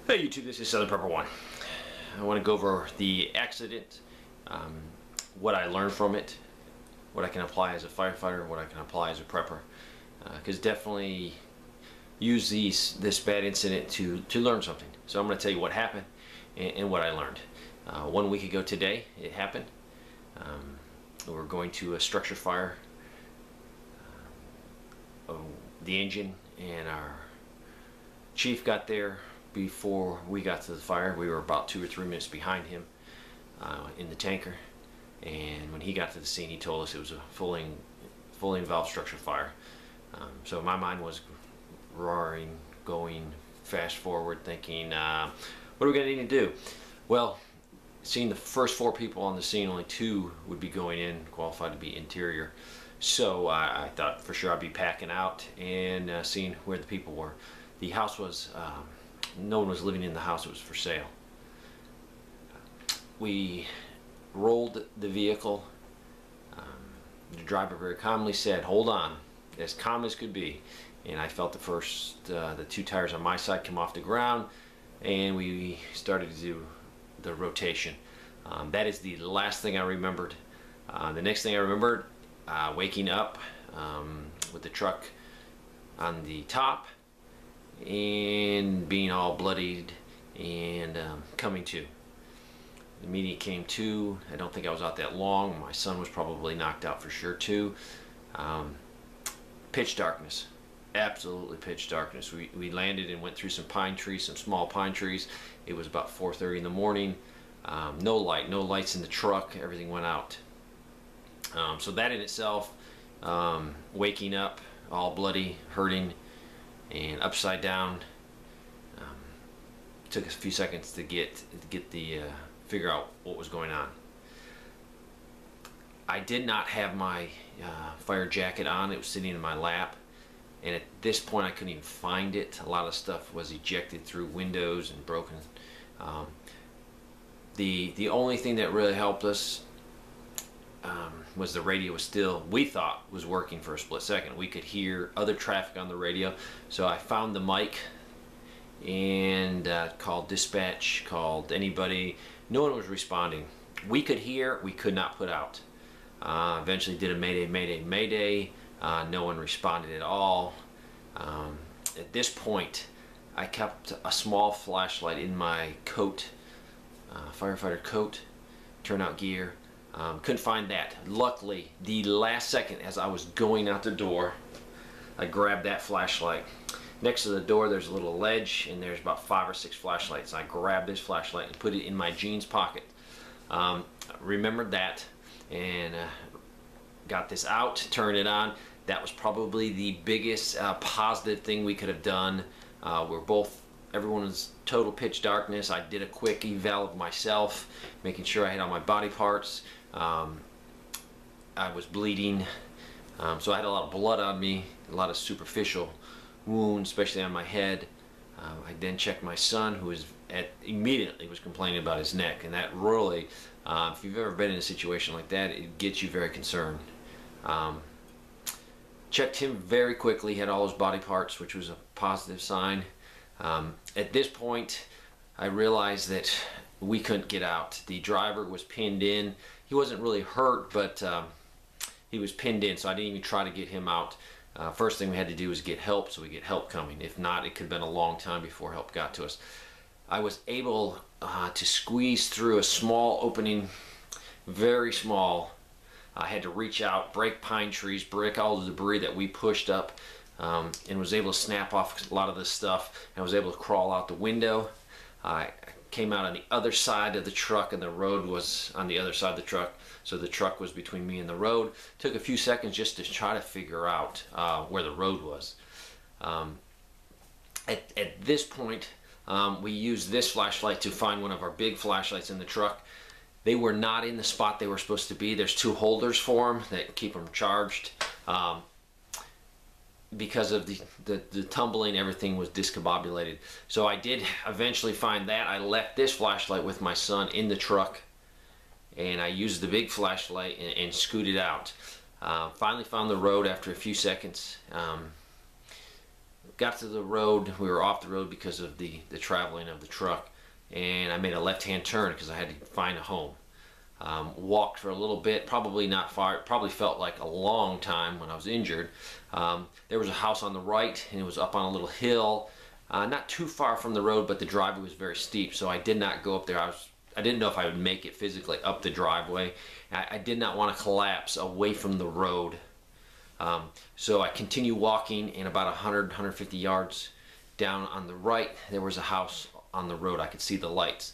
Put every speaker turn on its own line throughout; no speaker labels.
Hey YouTube, this is Southern Prepper 1. I want to go over the accident, what I learned from it, what I can apply as a firefighter, what I can apply as a prepper. Because definitely use this bad incident to learn something. So I'm going to tell you what happened and what I learned. 1 week ago today, it happened. We were going to a structure fire. The engine and our chief got there before we got to the fire. We were about 2 or 3 minutes behind him in the tanker, and when he got to the scene he told us it was a fully involved structure fire. So my mind was roaring, going fast forward, thinking what are we going to need to do? Well, seeing the first 4 people on the scene, only 2 would be going in, qualified to be interior. So I thought for sure I'd be packing out and seeing where the people were. The house was, no one was living in the house, it was for sale. We rolled the vehicle. The driver very calmly said, "Hold on," as calm as could be. And I felt the 2 tires on my side come off the ground, and we started to do the rotation. That is the last thing I remembered. The next thing I remembered, waking up with the truck on the top and being all bloodied and coming to. The media came to. I don't think I was out that long. My son was probably knocked out for sure too. Pitch darkness, absolutely pitch darkness. We landed and went through some pine trees, some small pine trees. It was about 4:30 in the morning. No lights in the truck. Everything went out. So that in itself, waking up all bloody, hurting, and upside down, took a few seconds to figure out what was going on. I did not have my fire jacket on. It was sitting in my lap, and at this point I couldn't even find it. A lot of stuff was ejected through windows and broken. The only thing that really helped us was the radio was still, we thought, was working for a split second. We could hear other traffic on the radio, so I found the mic and called dispatch, called anybody. No one was responding. We could hear, we could not put out. Eventually did a mayday, mayday, mayday. No one responded at all. At this point I kept a small flashlight in my coat, firefighter coat, turnout gear. Couldn't find that. Luckily, the last second as I was going out the door, I grabbed that flashlight. Next to the door there's a little ledge, and there's about 5 or 6 flashlights. I grabbed this flashlight and put it in my jeans pocket. Remembered that, and got this out, turned it on. That was probably the biggest positive thing we could have done. Everyone was total pitch darkness. I did a quick eval of myself, making sure I had all my body parts. I was bleeding, so I had a lot of blood on me, a lot of superficial wounds, especially on my head. I then checked my son, who immediately was complaining about his neck, and that really, if you've ever been in a situation like that, it gets you very concerned. Checked him very quickly, had all his body parts, which was a positive sign. At this point, I realized that we couldn't get out. The driver was pinned in. He wasn't really hurt, but he was pinned in, so I didn't even try to get him out. First thing we had to do was get help, so we get help coming. If not, it could have been a long time before help got to us. I was able to squeeze through a small opening, very small. I had to reach out, break pine trees, break all the debris that we pushed up, and was able to snap off a lot of this stuff. I was able to crawl out the window. I came out on the other side of the truck, and the road was on the other side of the truck, so the truck was between me and the road. Took a few seconds just to try to figure out where the road was. At this point, we used this flashlight to find one of our big flashlights in the truck. They were not in the spot they were supposed to be. There's 2 holders for them that keep them charged. Because of the tumbling, everything was discombobulated. So I did eventually find that. I left this flashlight with my son in the truck, and I used the big flashlight and scooted out. Finally found the road after a few seconds. got to the road. We were off the road because of the traveling of the truck, and I made a left-hand turn because I had to find a home. Walked for a little bit, probably not far, it probably felt like a long time when I was injured. There was a house on the right, and it was up on a little hill, not too far from the road, but the driveway was very steep, so I did not go up there. I didn't know if I would make it physically up the driveway. I did not want to collapse away from the road. So I continued walking, and about 150 yards down on the right, there was a house on the road. I could see the lights.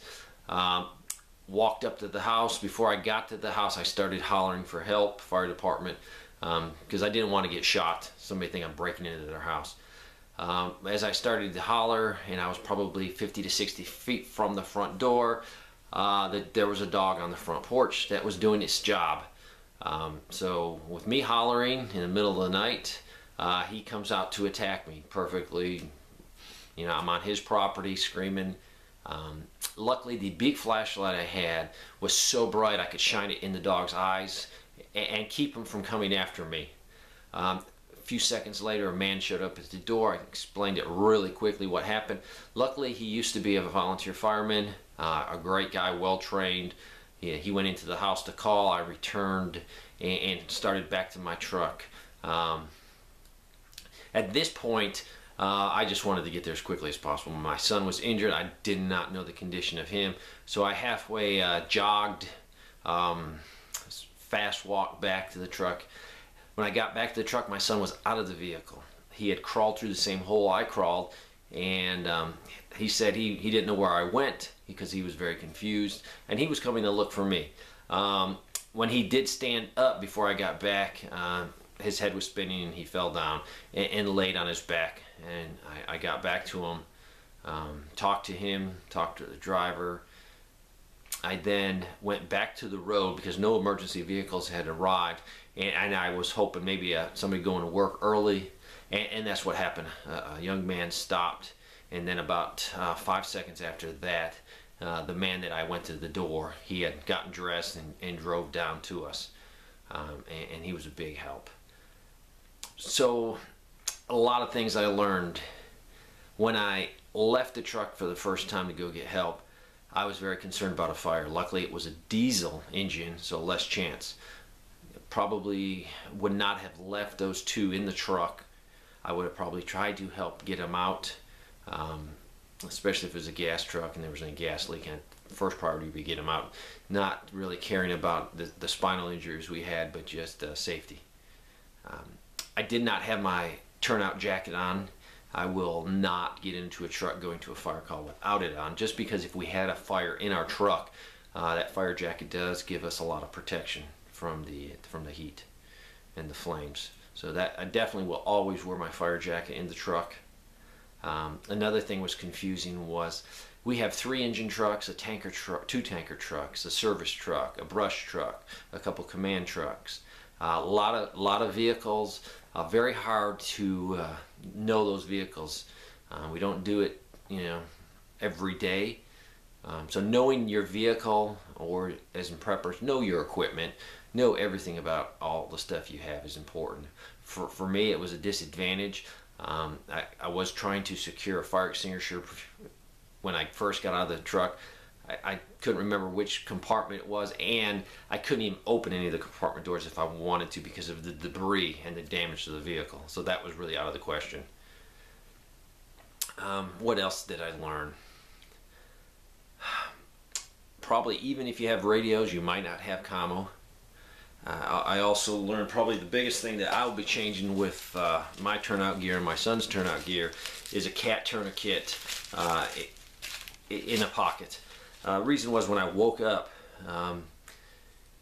Walked up to the house. Before I got to the house, I started hollering for help, fire department, because I didn't want to get shot. Somebody think I'm breaking into their house. As I started to holler, and I was probably 50 to 60 feet from the front door, there was a dog on the front porch that was doing its job. So with me hollering in the middle of the night, he comes out to attack me perfectly. You know, I'm on his property screaming. Luckily, the big flashlight I had was so bright I could shine it in the dog's eyes and keep him from coming after me. A few seconds later, a man showed up at the door. I explained it really quickly what happened. Luckily, he used to be a volunteer fireman, a great guy, well trained. He went into the house to call. I returned and started back to my truck. At this point, I just wanted to get there as quickly as possible. My son was injured. I did not know the condition of him, so I halfway jogged, fast walked back to the truck. When I got back to the truck, my son was out of the vehicle. He had crawled through the same hole I crawled, and he said he didn't know where I went because he was very confused, and he was coming to look for me. When he did stand up before I got back, his head was spinning and he fell down and laid on his back. And I got back to him, talked to him, talked to the driver. I then went back to the road because no emergency vehicles had arrived, and I was hoping maybe somebody going to work early, and that's what happened. A young man stopped, and then about 5 seconds after that, the man that I went to the door, he had gotten dressed and drove down to us, and he was a big help. So a lot of things I learned. When I left the truck for the first time to go get help, I was very concerned about a fire. Luckily it was a diesel engine, so less chance. Probably would not have left those two in the truck. I would have probably tried to help get them out, especially if it was a gas truck and there was any gas leak. And first priority would be get them out, not really caring about the spinal injuries we had, but just safety. I did not have my turnout jacket on. I will not get into a truck going to a fire call without it on, just because if we had a fire in our truck, that fire jacket does give us a lot of protection from the heat and the flames. So that I definitely will always wear my fire jacket in the truck. Another thing was confusing was we have 3 engine trucks, a tanker truck, 2 tanker trucks, a service truck, a brush truck, a couple command trucks. A lot of vehicles. Very hard to know those vehicles. We don't do it, you know, every day. So knowing your vehicle, or as in preppers, know your equipment, know everything about all the stuff you have is important. For me, it was a disadvantage. I was trying to secure a fire extinguisher when I first got out of the truck. I couldn't remember which compartment it was, and I couldn't even open any of the compartment doors if I wanted to because of the debris and the damage to the vehicle. So that was really out of the question. What else did I learn? Probably even if you have radios, you might not have commo. I also learned probably the biggest thing that I'll be changing with my turnout gear and my son's turnout gear is a cat tourniquet in a pocket. Reason was when I woke up,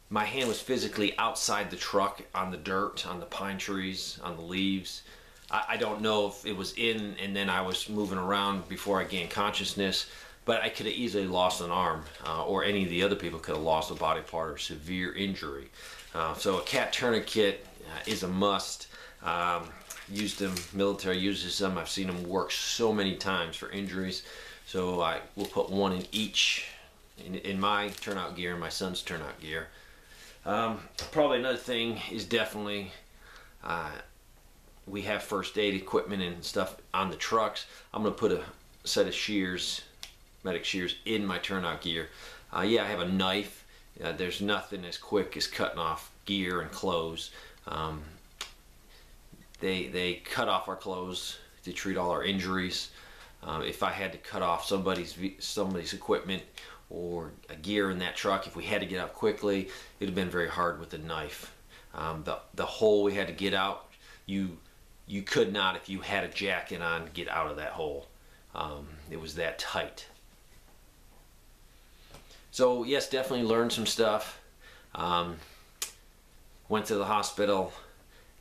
my hand was physically outside the truck on the dirt, on the pine trees, on the leaves. I don't know if it was in and then I was moving around before I gained consciousness, but I could have easily lost an arm, or any of the other people could have lost a body part or severe injury. So a cat tourniquet is a must. Used them, military uses them. I've seen them work so many times for injuries. So I will put one in each, in my turnout gear and my son's turnout gear. Probably another thing is definitely we have first aid equipment and stuff on the trucks. I'm going to put a set of shears, medic shears, in my turnout gear. Yeah, I have a knife. There's nothing as quick as cutting off gear and clothes. They cut off our clothes to treat all our injuries. If I had to cut off somebody's equipment or a gear in that truck, if we had to get out quickly, it would have been very hard with a knife. The hole we had to get out, you could not, if you had a jacket on, get out of that hole. It was that tight. So yes, definitely learned some stuff. Went to the hospital.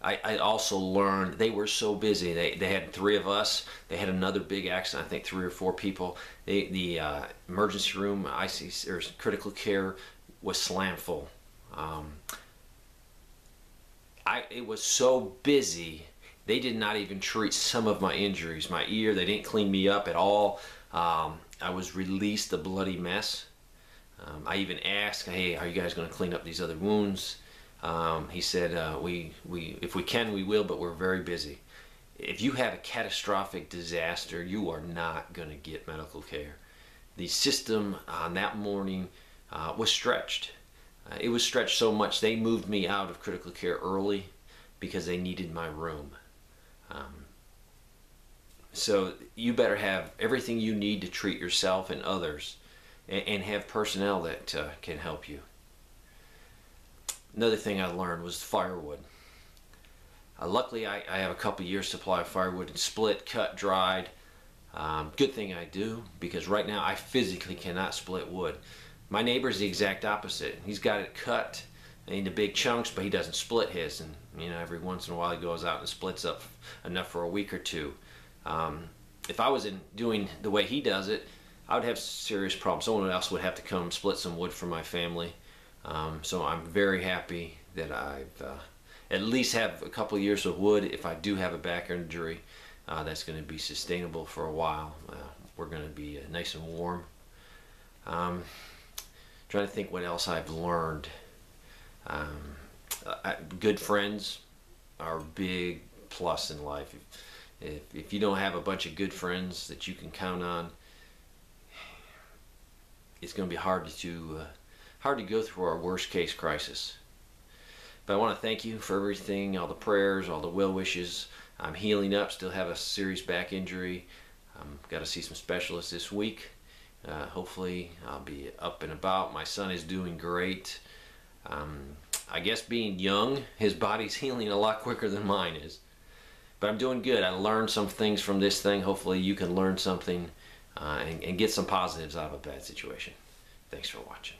I also learned they were so busy. They had 3 of us. They had another big accident, I think 3 or 4 people. The emergency room, IC, or critical care, was slam full. It was so busy, they did not even treat some of my injuries. My ear, they didn't clean me up at all. I was released a bloody mess. I even asked, hey, are you guys going to clean up these other wounds? He said, if we can, we will, but we're very busy. If you have a catastrophic disaster, you are not going to get medical care. The system on that morning was stretched. It was stretched so much they moved me out of critical care early because they needed my room. So you better have everything you need to treat yourself and others, and have personnel that can help you. Another thing I learned was firewood. Luckily, I have a couple years supply of firewood, split, cut, dried. Good thing I do, because right now I physically cannot split wood. My neighbor's the exact opposite. He's got it cut into big chunks, but he doesn't split his. And you know, every once in a while he goes out and splits up enough for a week or two. If I was doing the way he does it, I would have serious problems. Someone else would have to come split some wood for my family. So I'm very happy that I've at least have a couple of years of wood. If I do have a back injury, that's going to be sustainable for a while. We're going to be nice and warm. Trying to think what else I've learned. Good friends are a big plus in life. If you don't have a bunch of good friends that you can count on, it's going to be hard to go through our worst case crisis. But I want to thank you for everything, all the prayers, all the well wishes. I'm healing up, still have a serious back injury. Got to see some specialists this week. Hopefully I'll be up and about. My son is doing great. I guess being young, his body's healing a lot quicker than mine is. But I'm doing good. I learned some things from this thing. Hopefully you can learn something and get some positives out of a bad situation. Thanks for watching.